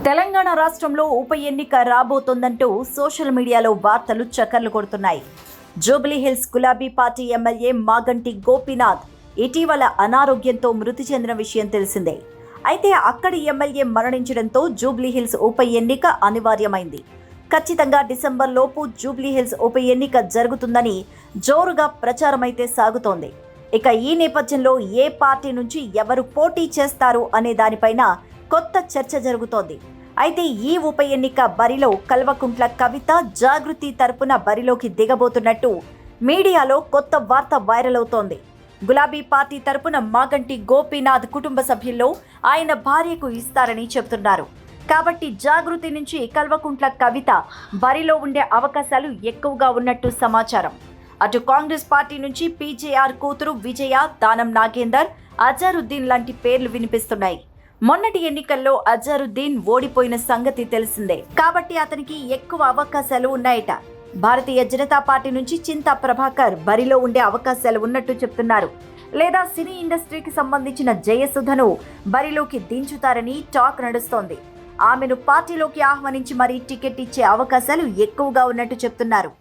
తెలంగాణ రాష్ట్రంలో ఉప ఎన్నిక రాబోతోందంటూ సోషల్ మీడియాలో వార్తలు చక్కర్లు కొడుతున్నాయి. జూబ్లీహిల్స్ గులాబీ పార్టీ ఎమ్మెల్యే మాగంటి గోపీనాథ్ ఇటీవల అనారోగ్యంతో మృతి చెందిన విషయం తెలిసిందే. అయితే అక్కడి ఎమ్మెల్యే మరణించడంతో జూబ్లీహిల్స్ ఉప ఎన్నిక అనివార్యమైంది. ఖచ్చితంగా డిసెంబర్ లోపు జూబ్లీహిల్స్ ఉప ఎన్నిక జరుగుతుందని జోరుగా ప్రచారమైతే సాగుతోంది. ఇక ఈ నేపథ్యంలో ఏ పార్టీ నుంచి ఎవరు పోటీ చేస్తారు అనే దానిపైన కొత్త చర్చ జరుగుతోంది. అయితే ఈ ఉప ఎన్నిక బరిలో కల్వకుంట్ల కవిత జాగృతి తరపున బరిలోకి దిగబోతున్నట్టు మీడియాలో కొత్త వార్త వైరల్ అవుతోంది. గులాబీ పార్టీ తరపున మాగంటి గోపీనాథ్ కుటుంబ సభ్యుల్లో ఆయన భార్యకు ఇస్తారని చెబుతున్నారు. కాబట్టి జాగృతి నుంచి కల్వకుంట్ల కవిత బరిలో ఉండే అవకాశాలు ఎక్కువగా ఉన్నట్టు సమాచారం. అటు కాంగ్రెస్ పార్టీ నుంచి పీజేఆర్ కూతురు విజయ, దానం నాగేందర్, అజారుద్దీన్ లాంటి పేర్లు వినిపిస్తున్నాయి. మొన్నటి ఎన్నికల్లో అజారుద్దీన్ ఓడిపోయిన సంగతి తెలిసిందే. కాబట్టి అతనికి ఎక్కువ అవకాశాలు ఉన్నాయట. భారతీయ జనతా పార్టీ నుంచి చింతా ప్రభాకర్ బరిలో ఉండే అవకాశాలు ఉన్నట్టు చెప్తున్నారు. లేదా సినీ ఇండస్ట్రీకి సంబంధించిన జయసుధను బరిలోకి దించుతారని టాక్ నడుస్తోంది. ఆమెను పార్టీలోకి ఆహ్వానించి మరీ టికెట్ ఇచ్చే అవకాశాలు ఎక్కువగా ఉన్నట్టు చెప్తున్నారు.